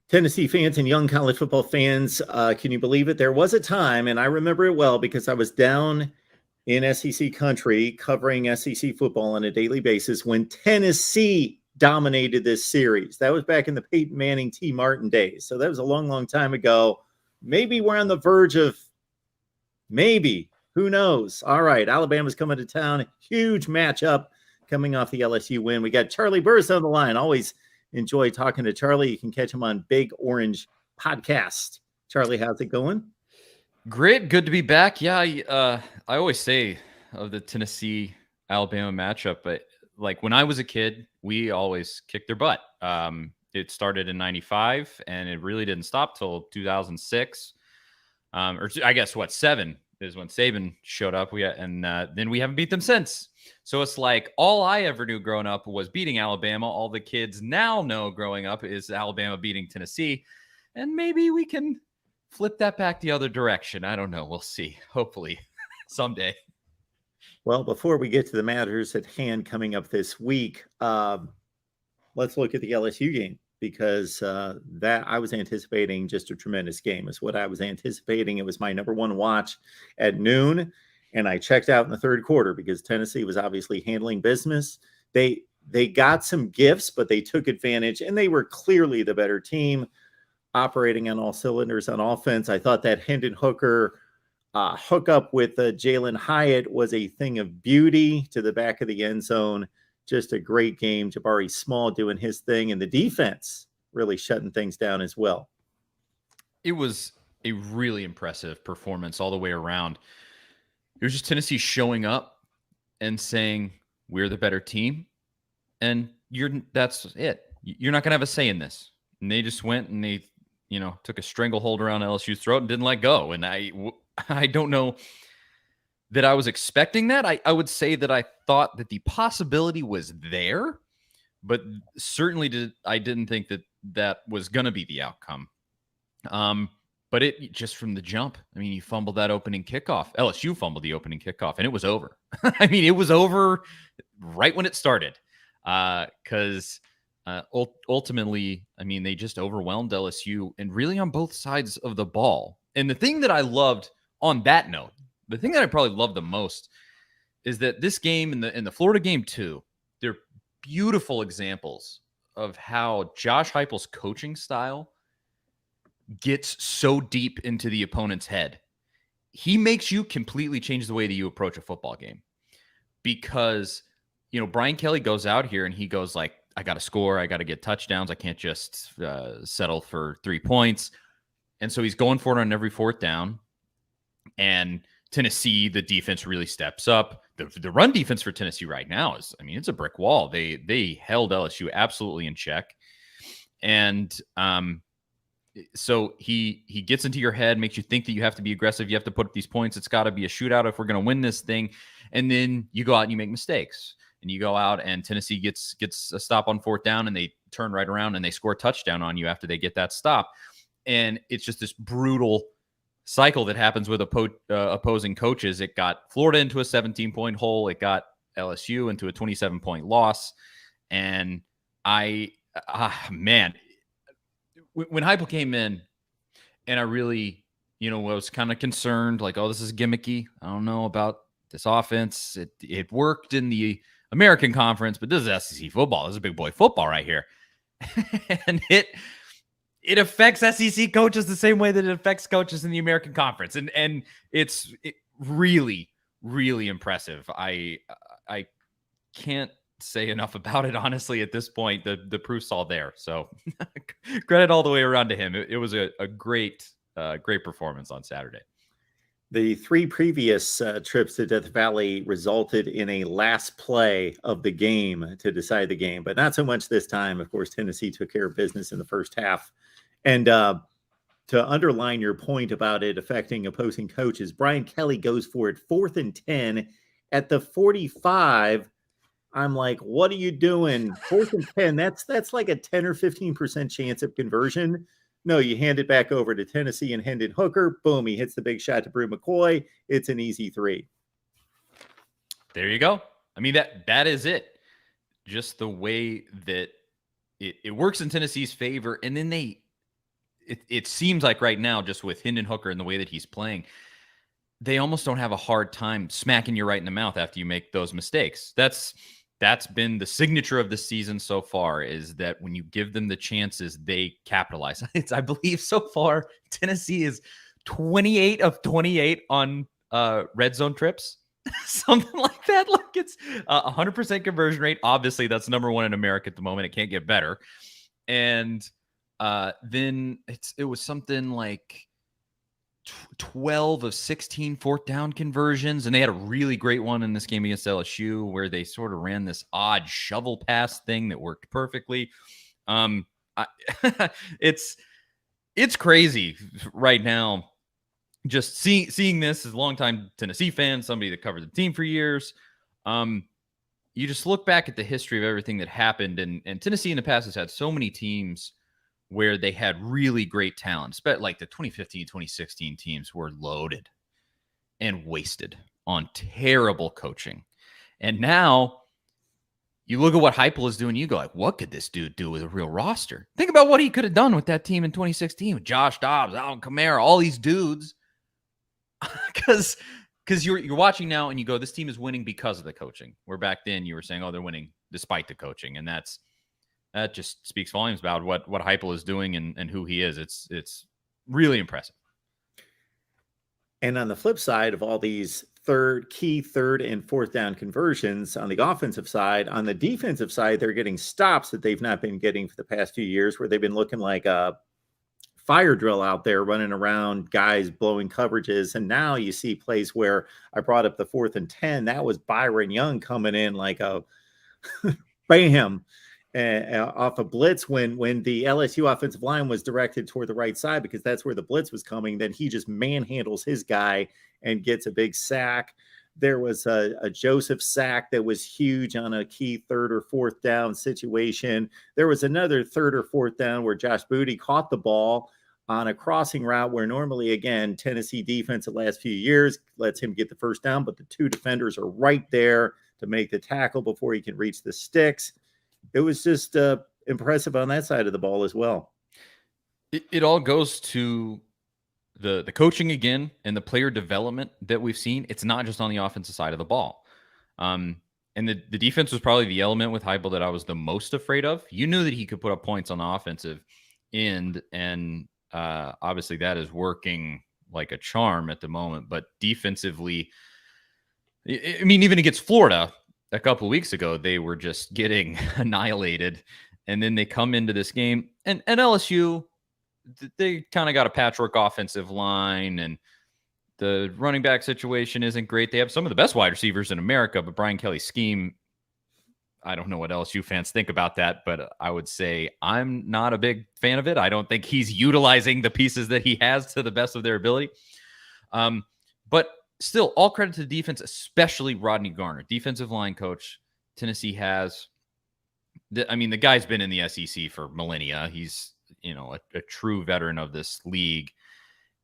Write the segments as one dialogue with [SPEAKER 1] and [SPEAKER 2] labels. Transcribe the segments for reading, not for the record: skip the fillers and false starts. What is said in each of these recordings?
[SPEAKER 1] Tennessee fans and young college football fans, can you believe it? There was a time, and I remember it well because I was down in SEC country covering SEC football on a daily basis when Tennessee dominated this series. That was back in the Peyton Manning, T. Martin days. So that was a long, long time ago. Maybe we're on the verge of maybe. Who knows? All right, Alabama's coming to town. Huge matchup coming off the LSU win. We got Charlie Burris on the line. Always enjoy talking to Charlie. You can catch him on Big Orange Podcast. Charlie, how's it going?
[SPEAKER 2] Great. Good to be back. Yeah, I always say of the Tennessee-Alabama matchup, but like when I was a kid, we always kicked their butt. It started in 95, and it really didn't stop till 2006. Or I guess, 7 is when Saban showed up. Then we haven't beat them since. So it's like all I ever knew growing up was beating Alabama. All the kids now know growing up is Alabama beating Tennessee. And maybe we can flip that back the other direction. I don't know. We'll see. Hopefully someday.
[SPEAKER 1] Well, before we get to the matters at hand coming up this week, let's look at the LSU game because that I was anticipating just a tremendous game is what I was anticipating. It was my number one watch at noon, and I checked out in the third quarter because Tennessee was obviously handling business. They got some gifts, but they took advantage, and they were clearly the better team, operating on all cylinders on offense. I thought that Hendon Hooker hookup with Jalen Hyatt was a thing of beauty to the back of the end zone. Just a great game. Jabari Small doing his thing, and the defense really shutting things down as well.
[SPEAKER 2] It was a really impressive performance all the way around. It was just Tennessee showing up and saying, we're the better team, and that's it. You're not going to have a say in this. And they just went and they, took a stranglehold around LSU's throat and didn't let go. And I don't know that I was expecting that. I would say that I thought that the possibility was there, but certainly I didn't think that was going to be the outcome. But it just from the jump, you fumbled that opening kickoff. LSU fumbled the opening kickoff, and it was over. It was over right when it started. Because ultimately, they just overwhelmed LSU, and really on both sides of the ball. And the thing that I loved on that note, the thing that I probably loved the most is that this game and the Florida game too, they're beautiful examples of how Josh Heupel's coaching style gets so deep into the opponent's head. He makes you completely change the way that you approach a football game because, Brian Kelly goes out here and he goes like, I got to score. I got to get touchdowns. I can't just settle for 3 points. And so he's going for it on every fourth down. And Tennessee, the defense really steps up. The run defense for Tennessee right now is, it's a brick wall. They held LSU absolutely in check. And so he gets into your head, makes you think that you have to be aggressive. You have to put up these points. It's got to be a shootout if we're going to win this thing. And then you go out and you make mistakes. And you go out and Tennessee gets a stop on fourth down and they turn right around and they score a touchdown on you after they get that stop. And it's just this brutal cycle that happens with opposing coaches. It got Florida into a 17-point hole. It got LSU into a 27-point loss. And when Heupel came in and I really, was kind of concerned, like, oh, this is gimmicky. I don't know about this offense. It worked in the American Conference, but this is SEC football. This is big boy football right here. And it affects SEC coaches the same way that it affects coaches in the American Conference. And it's really, really impressive. I can't say enough about it, honestly, at this point. The proof's all there. So credit all the way around to him. It was a great performance on Saturday.
[SPEAKER 1] The 3 previous trips to Death Valley resulted in a last play of the game to decide the game, but not so much this time. Of course, Tennessee took care of business in the first half. And to underline your point about it affecting opposing coaches, Brian Kelly goes for it 4th and 10 at the 45. I'm like, what are you doing? 4th and 10. That's like a 10 or 15% chance of conversion. No, you hand it back over to Tennessee and Hendon Hooker. Boom, he hits the big shot to Brew McCoy. It's an easy 3.
[SPEAKER 2] There you go. That is it. Just the way that it works in Tennessee's favor. And then they it seems like right now, just with Hendon Hooker and the way that he's playing, they almost don't have a hard time smacking you right in the mouth after you make those mistakes. That's been the signature of the season so far, is that when you give them the chances, they capitalize. I believe so far Tennessee is 28 of 28 on red zone trips. Something like that. Like it's 100% conversion rate. Obviously, that's number one in America at the moment. It can't get better. And then it was something like 12 of 16 fourth down conversions. And they had a really great one in this game against LSU where they sort of ran this odd shovel pass thing that worked perfectly. It's crazy right now. Just seeing this as a longtime Tennessee fan, somebody that covered the team for years. You just look back at the history of everything that happened. And Tennessee in the past has had so many teams where they had really great talent, like the 2015, 2016 teams were loaded and wasted on terrible coaching. And now you look at what Heupel is doing, you go like, what could this dude do with a real roster? Think about what he could have done with that team in 2016 with Josh Dobbs, Alvin Kamara, all these dudes. Because you're watching now and you go, this team is winning because of the coaching. Where back then you were saying, oh, they're winning despite the coaching. And that just speaks volumes about what Heupel is doing and who he is. It's really impressive.
[SPEAKER 1] And on the flip side of all these key third and fourth down conversions on the offensive side, on the defensive side, they're getting stops that they've not been getting for the past few years, where they've been looking like a fire drill out there running around, guys blowing coverages. And now you see plays where I brought up the 4th and 10. That was Byron Young coming in like a bam. Off a blitz when the LSU offensive line was directed toward the right side because that's where the blitz was coming. Then he just manhandles his guy and gets a big sack. There was a Joseph sack that was huge on a key third or fourth down situation. There was another third or fourth down where Josh Booty caught the ball on a crossing route where normally, again, Tennessee defense the last few years lets him get the first down, but the two defenders are right there to make the tackle before he can reach the sticks. It was just impressive on that side of the ball as well.
[SPEAKER 2] It all goes to the coaching again and the player development that we've seen. It's not just on the offensive side of the ball. And the defense was probably the element with Heupel that I was the most afraid of. You knew that he could put up points on the offensive end, and obviously that is working like a charm at the moment. But defensively, I mean, even against Florida a couple of weeks ago, they were just getting annihilated. And then they come into this game, and LSU, they kind of got a patchwork offensive line, and the running back situation isn't great. They have some of the best wide receivers in America, but Brian Kelly's scheme, I don't know what LSU fans think about that, but I would say I'm not a big fan of it. I don't think he's utilizing the pieces that he has to the best of their ability. But still, all credit to the defense, especially Rodney Garner, defensive line coach Tennessee has. I mean, the guy's been in the SEC for millennia. He's, a true veteran of this league.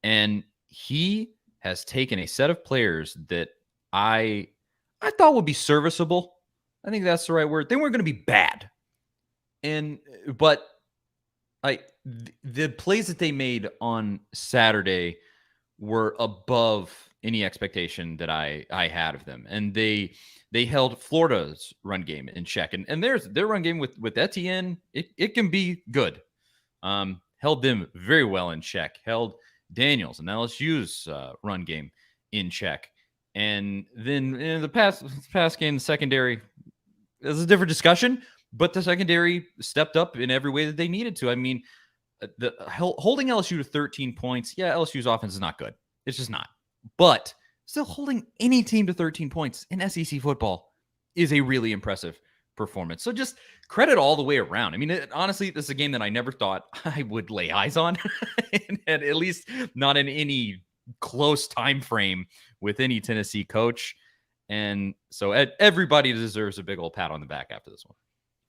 [SPEAKER 2] And he has taken a set of players that I thought would be serviceable. I think that's the right word. They weren't going to be bad. But the plays that they made on Saturday were above any expectation that I had of them. And they held Florida's run game in check. And their run game with Etienne, it can be good. Held them very well in check. Held Daniels and LSU's run game in check. And then in the past game, the secondary is a different discussion, but the secondary stepped up in every way that they needed to. I mean, holding LSU to 13 points, yeah, LSU's offense is not good. It's just not. But still, holding any team to 13 points in SEC football is a really impressive performance. So just credit all the way around. I mean, honestly, this is a game that I never thought I would lay eyes on, and at least not in any close time frame with any Tennessee coach. And so everybody deserves a big old pat on the back after this one.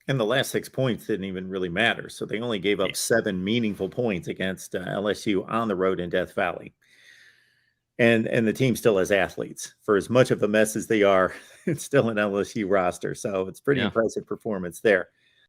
[SPEAKER 1] And the last 6 points didn't even really matter. So they only gave up 7 meaningful points against LSU on the road in Death Valley. And the team still has athletes. For as much of a mess as they are, it's still an LSU roster. So it's pretty impressive performance there.